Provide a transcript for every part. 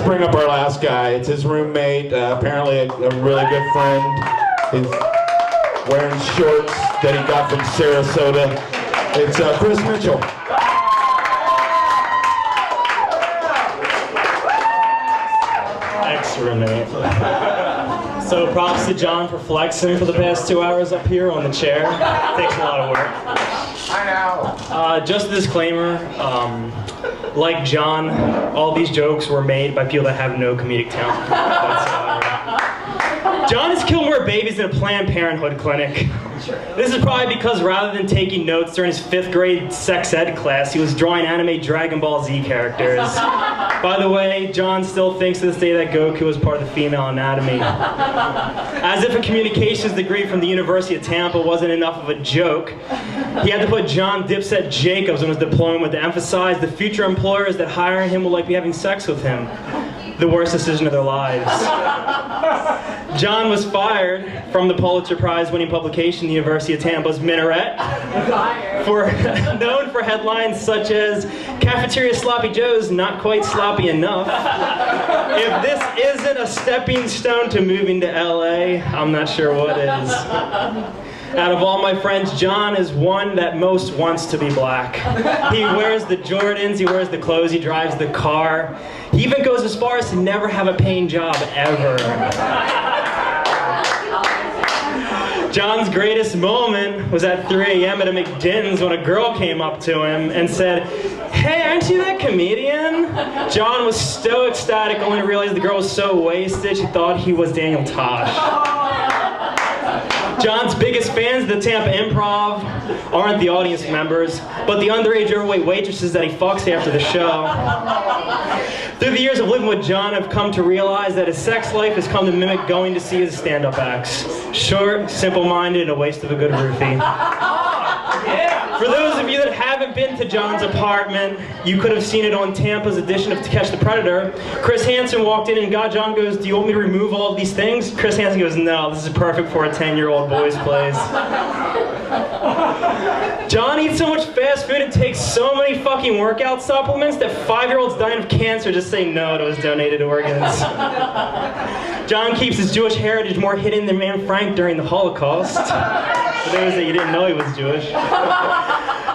bring up our last guy. It's his roommate, apparently a really good friend. He's wearing shorts that he got from Sarasota. It's Chris Mitchell. Ex-roommate. So props to John for flexing for the past 2 hours up here on the chair. Takes a lot of work. I know. Just a disclaimer, like John, all these jokes were made by people that have no comedic talent whatsoever. John has killed more babies than a Planned Parenthood clinic. This is probably because rather than taking notes during his 5th grade sex ed class, he was drawing anime Dragon Ball Z characters. By the way, John still thinks to this day that Goku was part of the female anatomy. As if a communications degree from the University of Tampa wasn't enough of a joke, he had to put John Dipset Jacobs on his diploma to emphasize the future employers that hiring him will like be having sex with him. The worst decision of their lives. John was fired from the Pulitzer Prize winning publication, the University of Tampa's Minaret, known for headlines such as "Cafeteria Sloppy Joe's not quite sloppy enough." If this isn't a stepping stone to moving to LA, I'm not sure what is. Out of all my friends, John is one that most wants to be black. He wears the Jordans, he wears the clothes, he drives the car. He even goes as far as to never have a paying job, ever. John's greatest moment was at 3 a.m. at a McDinton's when a girl came up to him and said, "Hey, aren't you that comedian?" John was so ecstatic only to realize the girl was so wasted she thought he was Daniel Tosh. John's biggest fans of the Tampa Improv aren't the audience members, but the underage overweight waitresses that he fucks after the show. Through the years of living with John, I've come to realize that his sex life has come to mimic going to see his stand-up acts. Short, simple-minded, and a waste of a good roofie. For those of you that haven't been to John's apartment, you could have seen it on Tampa's edition of To Catch the Predator. Chris Hansen walked in and John goes, "Do you want me to remove all of these things?" Chris Hansen goes, "No, this is perfect for a 10-year-old boy's place." John eats so much fast food and takes so many fucking workout supplements that 5-year-olds dying of cancer just say no to his donated organs. John keeps his Jewish heritage more hidden than Anne Frank during the Holocaust. For those that you didn't know he was Jewish.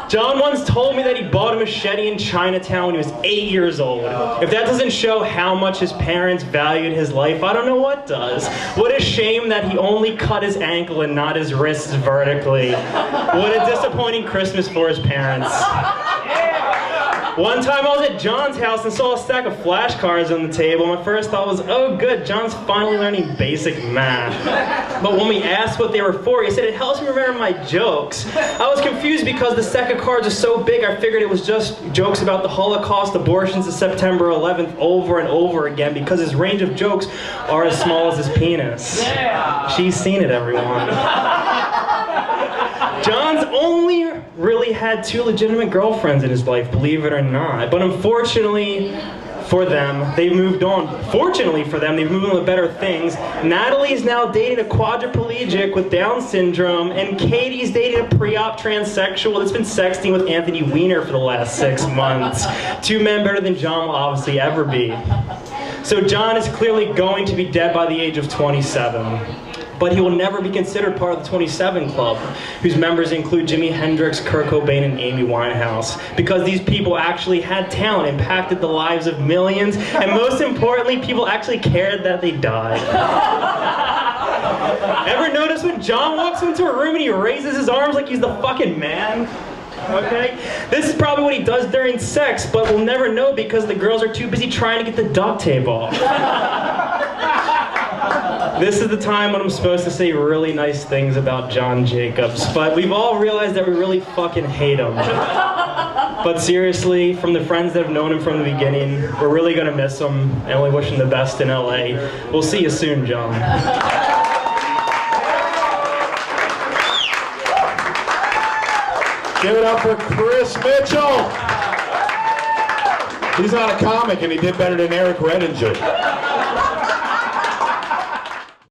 John once told me that he bought a machete in Chinatown when he was 8 years old. If that doesn't show how much his parents valued his life, I don't know what does. What a shame that he only cut his ankle and not his wrists vertically. What a disappointing Christmas for his parents. One time I was at John's house and saw a stack of flashcards on the table. My first thought was, oh good, John's finally learning basic math. But when we asked what they were for, he said it helps me remember my jokes. I was confused because the stack of cards are so big I figured it was just jokes about the Holocaust, abortions, and September 11th over and over again because his range of jokes are as small as his penis. She's seen it, everyone. John's only really had 2 legitimate girlfriends in his life, believe it or not. But unfortunately for them, they've moved on. Fortunately for them, they've moved on to better things. Natalie is now dating a quadriplegic with Down syndrome, and Katie's dating a pre-op transsexual that's been sexting with Anthony Weiner for the last 6 months. 2 men better than John will obviously ever be. So John is clearly going to be dead by the age of 27. But he will never be considered part of the 27 Club, whose members include Jimi Hendrix, Kurt Cobain, and Amy Winehouse. Because these people actually had talent, impacted the lives of millions, and most importantly, people actually cared that they died. Ever notice when John walks into a room and he raises his arms like he's the fucking man? Okay? This is probably what he does during sex, but we'll never know because the girls are too busy trying to get the duct tape off. This is the time when I'm supposed to say really nice things about John Jacobs, but we've all realized that we really fucking hate him. But seriously, from the friends that have known him from the beginning, we're really gonna miss him and we wish him the best in LA. We'll see you soon, John. Give it up for Chris Mitchell. He's not a comic and he did better than Eric Redinger.